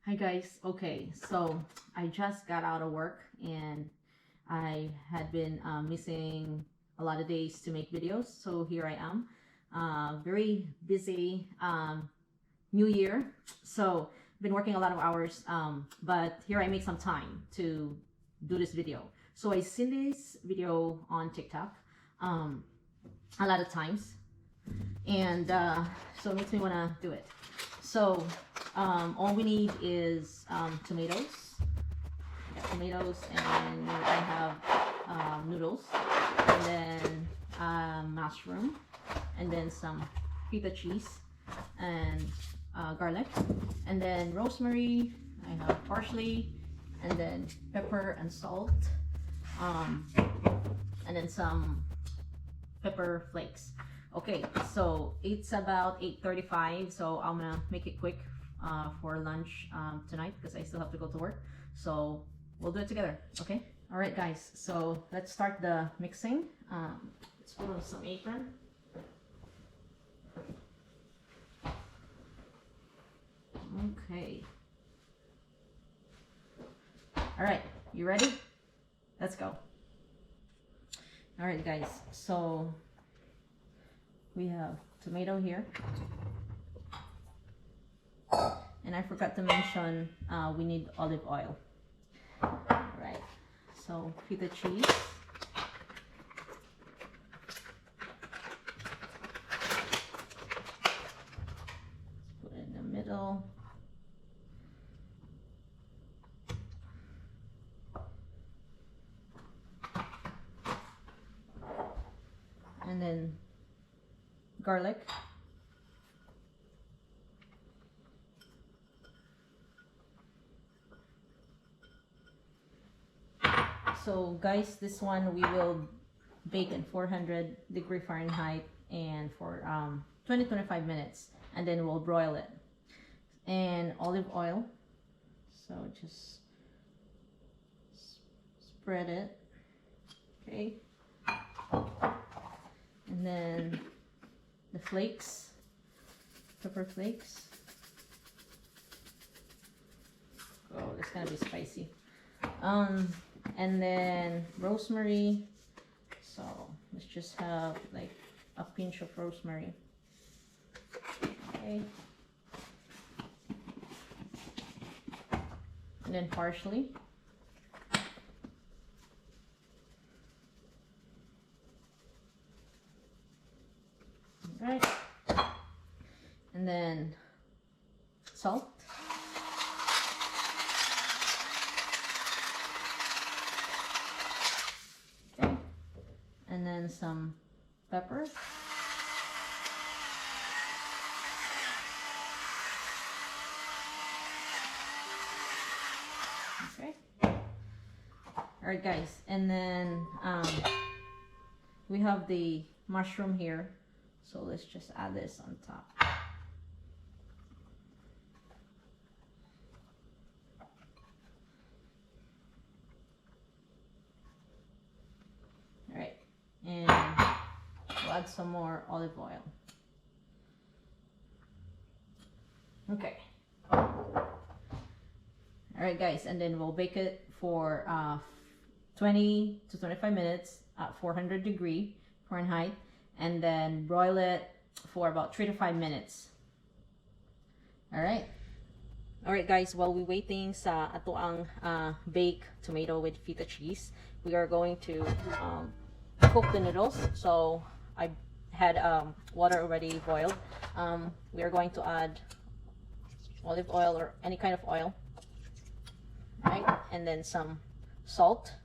Hi guys. Okay, so I just got out of work and I had been missing a lot of days to make videos. So here I am, very busy new year. So been working a lot of hours, but here I make some time to do this video. So I seen this video on TikTok a lot of times, and so it makes me want to do it. So all we need is tomatoes. I got tomatoes, and I have noodles, and then mushroom, and then some feta cheese, and garlic, and then rosemary. I have parsley, and then pepper and salt, and then some pepper flakes. Okay, so it's about 8:35, so I'm gonna make it quick for lunch tonight because I still have to go to work. So we'll do it together, okay? All right, guys, so let's start the mixing. Let's put on some apron. Okay. All right, you ready? Let's go. All right, guys, so we have tomato here, and I forgot to mention we need olive oil. All right, so feta cheese, put it in the middle, and then garlic, so guys, this one we will bake in 400-degree Fahrenheit and for 20-25 minutes, and then we'll broil it. And olive oil, so just spread it, okay, and then the flakes, pepper flakes. Oh, it's gonna be spicy. And then rosemary. So let's just have like a pinch of rosemary. Okay. And then parsley. Right, and then salt, okay, and then some pepper, okay. All right, guys, and then we have the mushroom here. So let's just add this on top. All right, and we'll add some more olive oil. Okay. All right, guys, and then we'll bake it for 20 to 25 minutes at 400-degree Fahrenheit. And then broil it for about 3 to 5 minutes. All right. All right, guys, while we're waiting sa ato ang baked tomato with feta cheese, we are going to cook the noodles. So I had water already boiled. We are going to add olive oil or any kind of oil, right? And then some salt.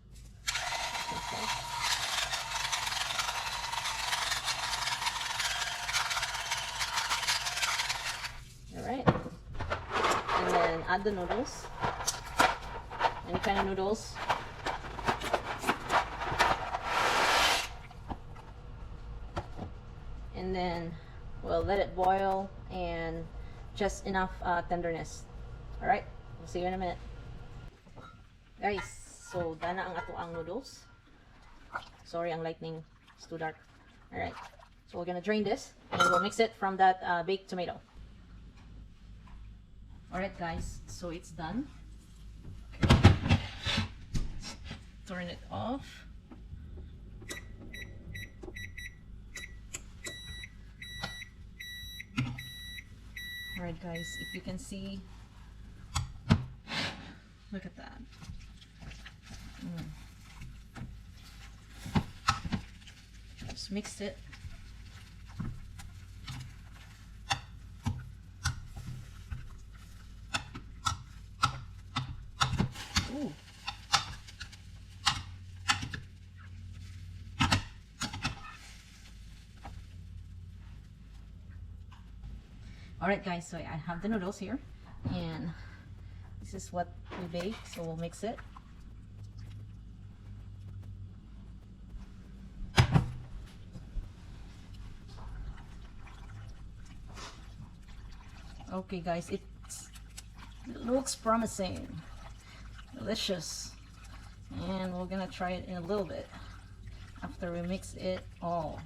Alright, and then add the noodles, any kind of noodles, and then we'll let it boil and just enough tenderness. Alright, we'll see you in a minute. Guys, so dana ang ato ang noodles. Sorry, ang lightning is too dark. Alright, so we're gonna drain this and we'll mix it from that baked tomato. Alright guys, so it's done. Turn it off. Alright guys, if you can see, look at that. Just mixed it. Ooh. Alright guys, so I have the noodles here, and this is what we bake, so we'll mix it. Okay guys, it looks promising, delicious, and we're gonna try it in a little bit after we mix it all.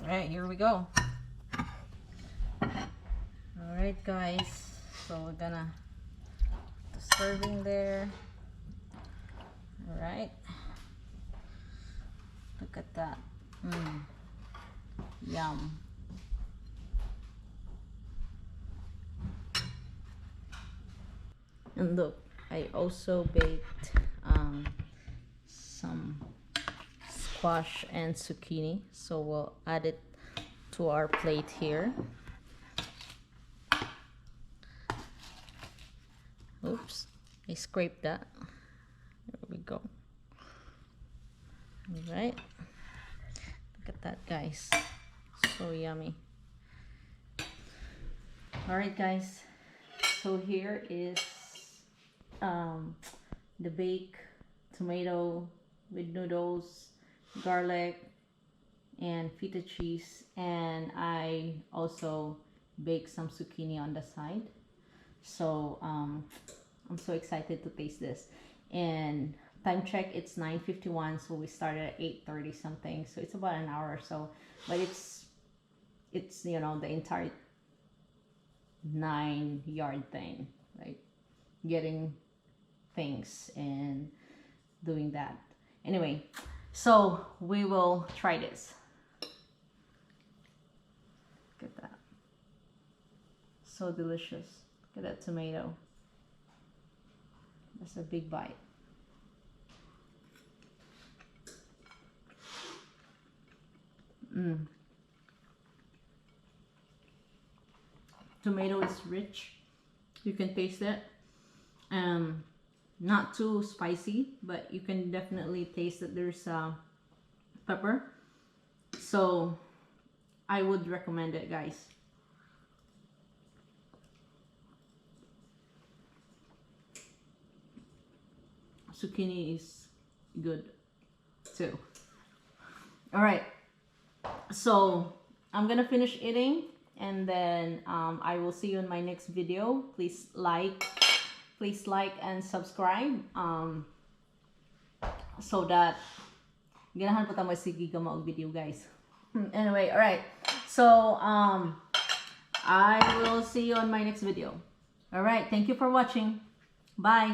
Alright, here we go. Alright guys, so we're gonna put the serving there. Alright, look at that. Yum. And look, I also baked some squash and zucchini, so we'll add it to our plate here. Oops, I scraped that. There we go. All right, look at that guys, so yummy. All right guys, so here is the baked tomato with noodles, garlic, and feta cheese, and I also baked some zucchini on the side. So I'm so excited to taste this. And time check, it's 9:51, so we started at 8:30 something, so it's about an hour or so, but it's you know, the entire 9-yard thing, like getting things and doing that. Anyway, so we will try this. Look at that, so delicious. Look at that tomato. That's a big bite. Tomato is rich, you can taste it. Not too spicy, but you can definitely taste that there's pepper, so I would recommend it guys. Zucchini is good too. All right, so I'm gonna finish eating, and then I will see you in my next video. Please like and subscribe, so that ganahan po tayo sige ka mag video guys. Anyway, all right, so I will see you on my next video. All right, thank you for watching. Bye.